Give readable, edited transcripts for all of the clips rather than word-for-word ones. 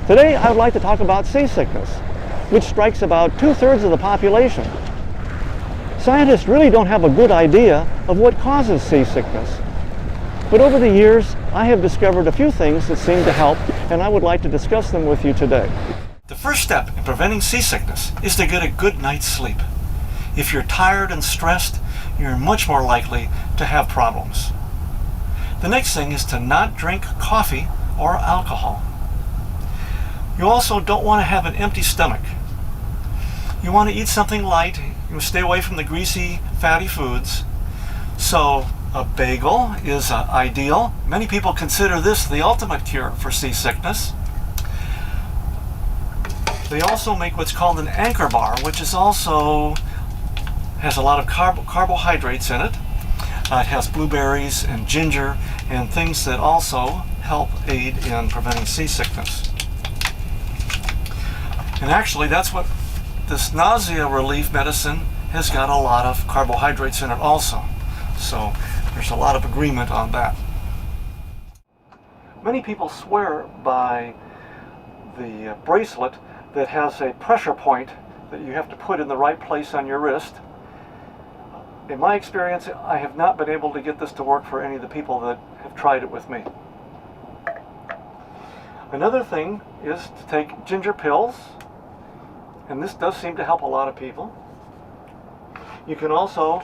Today I would like to talk about seasickness, which strikes about 2/3 of the population. Scientists really don't have a good idea of what causes seasickness. But over the years, I have discovered a few things that seem to help, and I would like to discuss them with you today. The first step in preventing seasickness is to get a good night's sleep. If you're tired and stressed, you're much more likely to have problems. The next thing is to not drink coffee or alcohol. You also don't want to have an empty stomach. You want to eat something light. You stay away from the greasy, fatty foods. So a bagel is ideal. Many people consider this the ultimate cure for seasickness. They also make what's called an anchor bar, which is also has a lot of carbohydrates in it. It has blueberries and ginger and things that also help aid in preventing seasickness. And actually, that's what this nausea relief medicine has got, a lot of carbohydrates in it also. So there's a lot of agreement on that. Many people swear by the bracelet that has a pressure point that you have to put in the right place on your wrist. In my experience, I have not been able to get this to work for any of the people that have tried it with me. Another thing is to take ginger pills, and this does seem to help a lot of people. You can also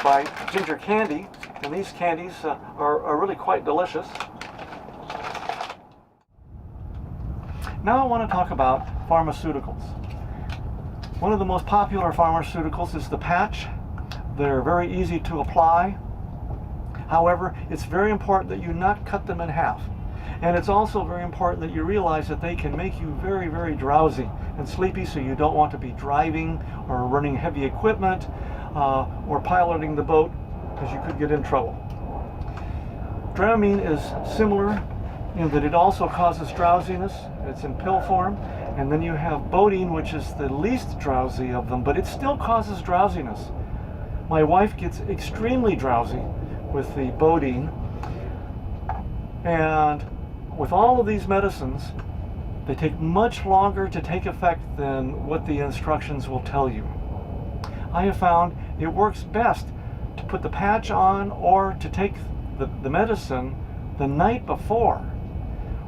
buy ginger candy, and these candies are really quite delicious. Now I want to talk about pharmaceuticals. One of the most popular pharmaceuticals is the patch. They're very easy to apply. However, it's very important that you not cut them in half. And it's also very important that you realize that they can make you very, very drowsy and sleepy, so you don't want to be driving or running heavy equipment or piloting the boat, because you could get in trouble. Dramamine is similar in that it also causes drowsiness. It's in pill form. And then you have Bodine, which is the least drowsy of them, but it still causes drowsiness. My wife gets extremely drowsy with the Bodine. And with all of these medicines, they take much longer to take effect than what the instructions will tell you. I have found it works best to put the patch on or to take the medicine the night before,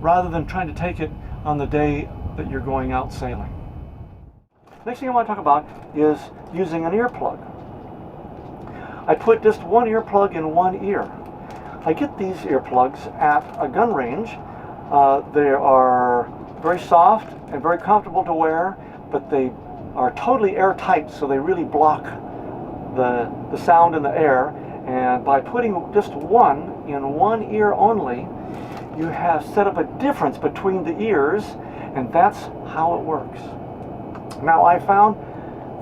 rather than trying to take it on the day that you're going out sailing. Next thing I want to talk about is using an earplug. I put just one earplug in one ear. I get these earplugs at a gun range. They are very soft and very comfortable to wear, but they are totally airtight, so they really block the sound in the air. And by putting just one in one ear only, you have set up a difference between the ears, and that's how it works. Now, I found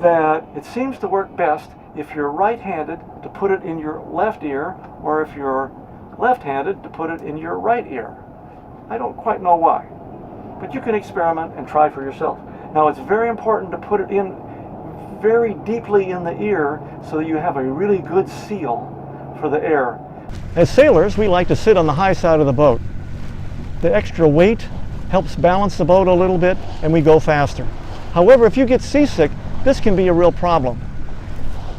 that it seems to work best if you're right-handed to put it in your left ear, or if you're left-handed to put it in your right ear. I don't quite know why, but you can experiment and try for yourself. Now, it's very important to put it in very deeply in the ear so that you have a really good seal for the air. As sailors, we like to sit on the high side of the boat. The extra weight helps balance the boat a little bit, and we go faster. However, if you get seasick, this can be a real problem.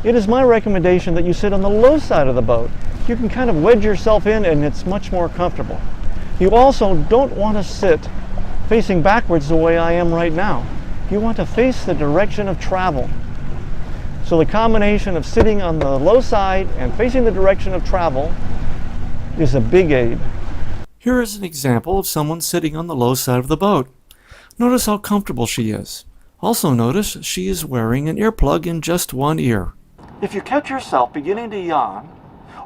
It is my recommendation that you sit on the low side of the boat. You can kind of wedge yourself in, and it's much more comfortable. You also don't want to sit facing backwards the way I am right now. You want to face the direction of travel. So the combination of sitting on the low side and facing the direction of travel is a big aid. Here is an example of someone sitting on the low side of the boat. Notice how comfortable she is. Also notice she is wearing an earplug in just one ear. If you catch yourself beginning to yawn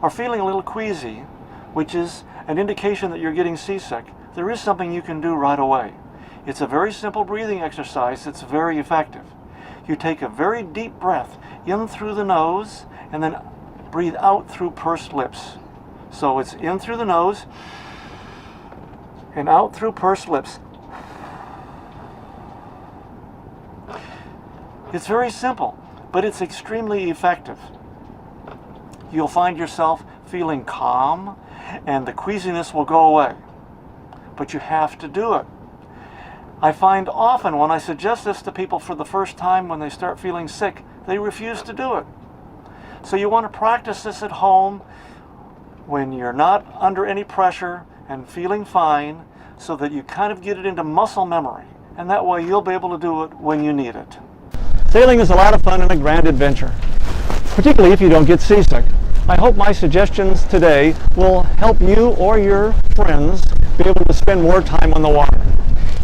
or feeling a little queasy, which is an indication that you're getting seasick, there is something you can do right away. It's a very simple breathing exercise that's very effective. You take a very deep breath in through the nose and then breathe out through pursed lips. So it's in through the nose and out through pursed lips. It's very simple, but it's extremely effective. You'll find yourself feeling calm and the queasiness will go away. But you have to do it. I find often when I suggest this to people for the first time when they start feeling sick, they refuse to do it. So you want to practice this at home when you're not under any pressure and feeling fine, so that you kind of get it into muscle memory. And that way you'll be able to do it when you need it. Sailing is a lot of fun and a grand adventure, particularly if you don't get seasick. I hope my suggestions today will help you or your friends be able to spend more time on the water.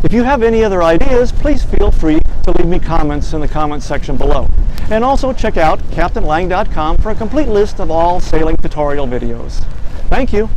If you have any other ideas, please feel free to leave me comments in the comment section below. And also check out CaptainLang.com for a complete list of all sailing tutorial videos. Thank you.